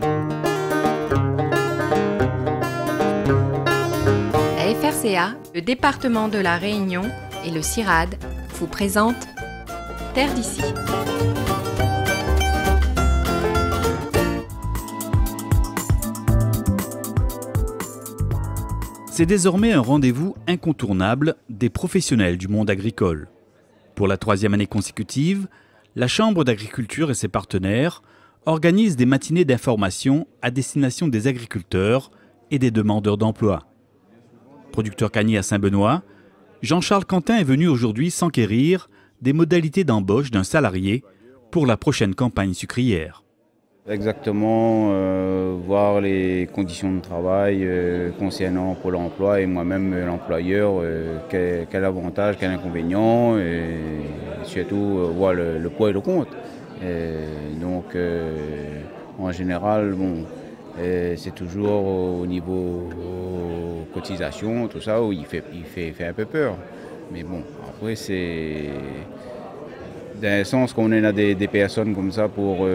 La FRCA, le département de la Réunion et le CIRAD vous présentent Terre d'ici. C'est désormais un rendez-vous incontournable des professionnels du monde agricole. Pour la 3e année consécutive, la Chambre d'agriculture et ses partenaires organisent des matinées d'information à destination des agriculteurs et des demandeurs d'emploi. Producteur cagné à Saint-Benoît, Jean-Charles Quentin est venu aujourd'hui s'enquérir des modalités d'embauche d'un salarié pour la prochaine campagne sucrière. Exactement, voir les conditions de travail concernant Pôle emploi et moi-même l'employeur, quel avantage, quel inconvénient, et surtout voir le pour et le contre. Donc en général, bon, c'est toujours au niveau cotisation, tout ça, où il fait un peu peur. Mais bon, après c'est... Dans le sens qu'on a des personnes comme ça pour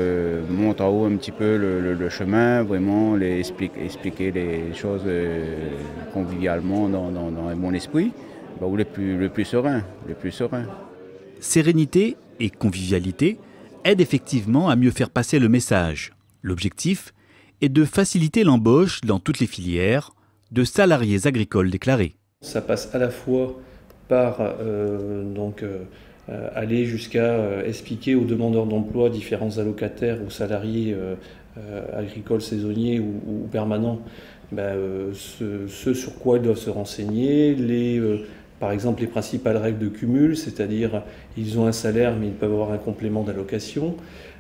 monter en haut un petit peu le chemin, vraiment expliquer les choses convivialement dans un bon esprit, ou le plus serein. Sérénité et convivialité aident effectivement à mieux faire passer le message. L'objectif est de faciliter l'embauche dans toutes les filières de salariés agricoles déclarés. Ça passe à la fois par aller jusqu'à expliquer aux demandeurs d'emploi, différents allocataires ou salariés agricoles saisonniers ou permanents, ce sur quoi ils doivent se renseigner, par exemple les principales règles de cumul, c'est-à-dire ils ont un salaire mais ils peuvent avoir un complément d'allocation.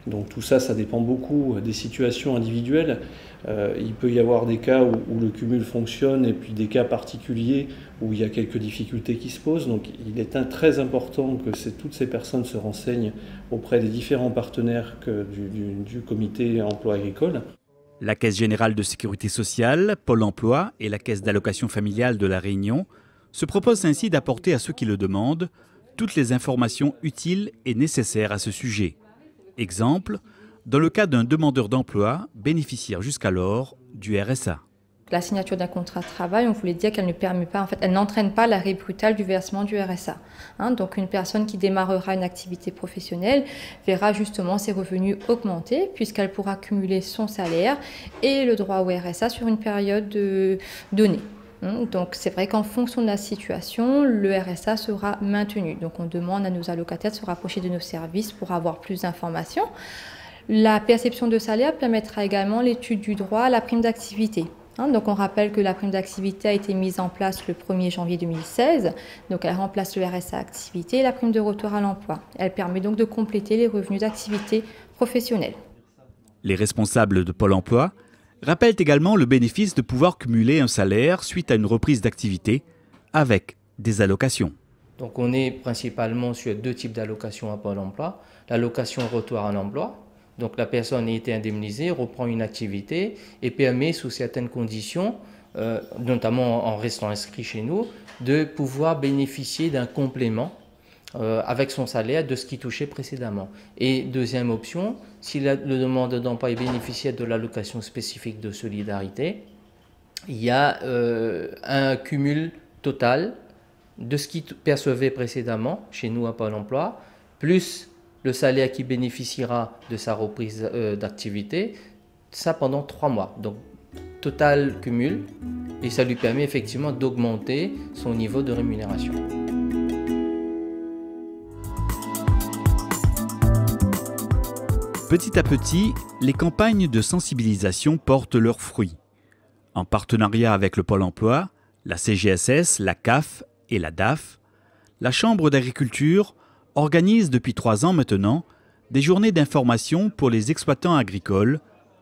Donc tout ça, ça dépend beaucoup des situations individuelles. Il peut y avoir des cas où le cumul fonctionne et puis des cas particuliers où il y a quelques difficultés qui se posent. Donc il est très important que toutes ces personnes se renseignent auprès des différents partenaires du comité emploi agricole. La Caisse générale de sécurité sociale, Pôle emploi et la Caisse d'allocation familiale de la Réunion se proposent ainsi d'apporter à ceux qui le demandent toutes les informations utiles et nécessaires à ce sujet. Exemple, dans le cas d'un demandeur d'emploi bénéficiaire jusqu'alors du RSA. La signature d'un contrat de travail, on voulait dire qu'elle ne permet pas, elle n'entraîne pas l'arrêt brutal du versement du RSA. Donc une personne qui démarrera une activité professionnelle verra justement ses revenus augmenter puisqu'elle pourra cumuler son salaire et le droit au RSA sur une période donnée. Donc c'est vrai qu'en fonction de la situation, le RSA sera maintenu. Donc on demande à nos allocataires de se rapprocher de nos services pour avoir plus d'informations. La perception de salaire permettra également l'étude du droit à la prime d'activité. Donc on rappelle que la prime d'activité a été mise en place le 1er janvier 2016. Donc elle remplace le RSA activité et la prime de retour à l'emploi. Elle permet donc de compléter les revenus d'activité professionnelle. Les responsables de Pôle emploi rappellent également le bénéfice de pouvoir cumuler un salaire suite à une reprise d'activité avec des allocations. Donc on est principalement sur 2 types d'allocations à Pôle emploi. L'allocation retour à l'emploi, donc la personne a été indemnisée, reprend une activité et permet sous certaines conditions, notamment en restant inscrit chez nous, de pouvoir bénéficier d'un complément avec son salaire de ce qu'il touchait précédemment. Et deuxième option, si le demandeur d'emploi est bénéficiaire de l'allocation spécifique de solidarité, il y a un cumul total de ce qu'il percevait précédemment chez nous à Pôle emploi, plus le salaire qui bénéficiera de sa reprise d'activité, ça pendant 3 mois. Donc total cumul, et ça lui permet effectivement d'augmenter son niveau de rémunération. Petit à petit, les campagnes de sensibilisation portent leurs fruits. En partenariat avec le Pôle emploi, la CGSS, la CAF et la DAF, la Chambre d'agriculture organise depuis 3 ans maintenant des journées d'information pour les exploitants agricoles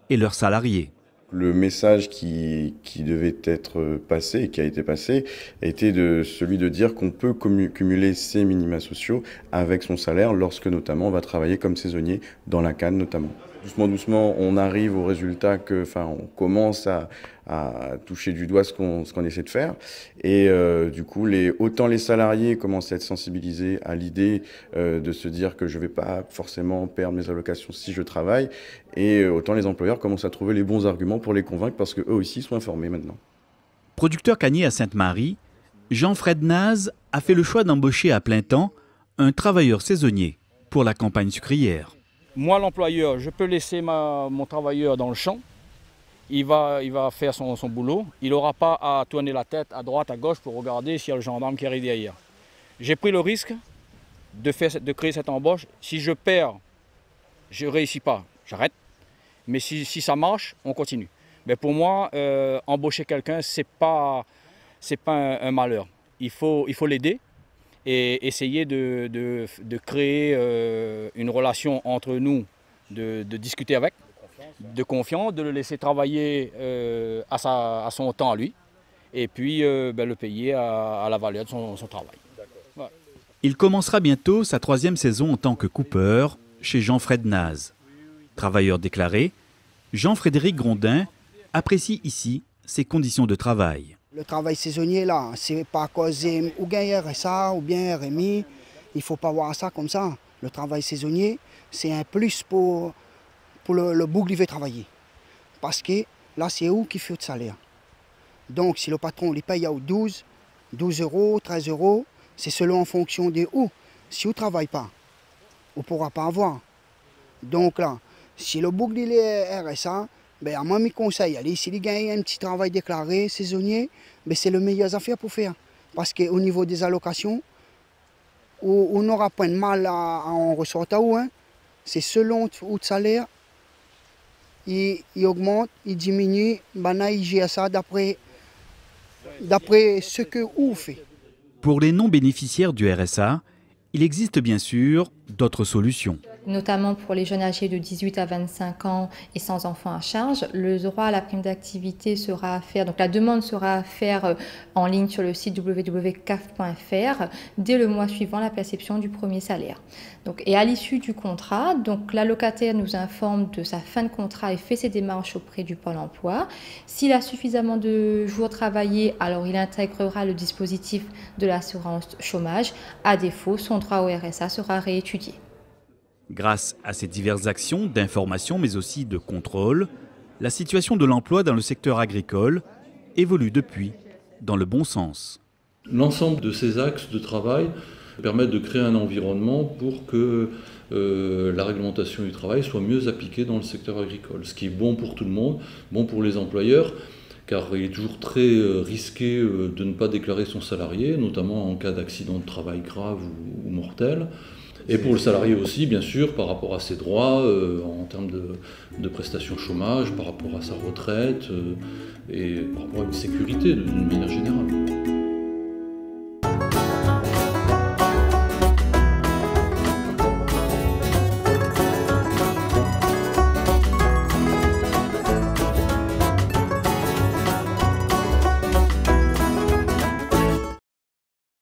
et leurs salariés. Le message qui devait être passé et qui a été passé était celui de dire qu'on peut cumuler ses minima sociaux avec son salaire lorsque notamment on va travailler comme saisonnier dans la canne notamment. Doucement, doucement, on arrive au résultat on commence à toucher du doigt ce qu'on essaie de faire. Et du coup, autant les salariés commencent à être sensibilisés à l'idée de se dire que je ne vais pas forcément perdre mes allocations si je travaille, et autant les employeurs commencent à trouver les bons arguments pour les convaincre parce qu'eux aussi sont informés maintenant. Producteur cagné à Sainte-Marie, Jean-Fred Naz a fait le choix d'embaucher à plein temps un travailleur saisonnier pour la campagne sucrière. Moi, l'employeur, je peux laisser mon travailleur dans le champ. Il va faire son boulot. Il n'aura pas à tourner la tête à droite, à gauche pour regarder s'il y a le gendarme qui arrive derrière. J'ai pris le risque de créer cette embauche. Si je perds, je ne réussis pas, j'arrête. Mais si ça marche, on continue. Mais pour moi, embaucher quelqu'un, ce n'est pas un malheur. Il faut l'aider et essayer de créer une relation entre nous, de discuter avec, de confiance, de le laisser travailler à son temps à lui, et puis le payer à la valeur de son travail. Ouais. Il commencera bientôt sa 3e saison en tant que coupeur chez Jean-Fred Naz. Travailleur déclaré, Jean-Frédéric Grondin apprécie ici ses conditions de travail. Le travail saisonnier, là, c'est pas à cause ou bien RSA ou bien RMI. Il ne faut pas voir ça comme ça. Le travail saisonnier, c'est un plus pour le bout qui veut travailler. Parce que là, c'est où qui fait le salaire. Donc, si le patron les paye à 12 euros, 13 euros, c'est selon en fonction de où. Si on ne travaille pas, on ne pourra pas avoir. Donc là, si le bout il est RSA, ben, à moi, mes conseils, allez, s'il gagne un petit travail déclaré, saisonnier, ben, c'est le meilleur affaire pour faire. Parce qu'au niveau des allocations, on n'aura pas de mal à en ressortir où. Hein. C'est selon le salaire, il augmente, il diminue, ben, là, il gère ça d'après ce que vous fait. Pour les non-bénéficiaires du RSA, il existe bien sûr d'autres solutions. Notamment pour les jeunes âgés de 18 à 25 ans et sans enfants à charge, le droit à la prime d'activité sera à faire, donc la demande sera à faire en ligne sur le site www.caf.fr dès le mois suivant la perception du premier salaire. Donc, et à l'issue du contrat, donc l'allocataire nous informe de sa fin de contrat et fait ses démarches auprès du Pôle emploi. S'il a suffisamment de jours travaillés, alors il intégrera le dispositif de l'assurance chômage. À défaut, son droit au RSA sera réétudié. Grâce à ces diverses actions d'information mais aussi de contrôle, la situation de l'emploi dans le secteur agricole évolue depuis dans le bon sens. L'ensemble de ces axes de travail permettent de créer un environnement pour que la réglementation du travail soit mieux appliquée dans le secteur agricole, ce qui est bon pour tout le monde, bon pour les employeurs, car il est toujours très risqué de ne pas déclarer son salarié, notamment en cas d'accident de travail grave ou mortel. Et pour le salarié aussi, bien sûr, par rapport à ses droits, en termes de prestations chômage, par rapport à sa retraite et par rapport à une sécurité d'une manière générale.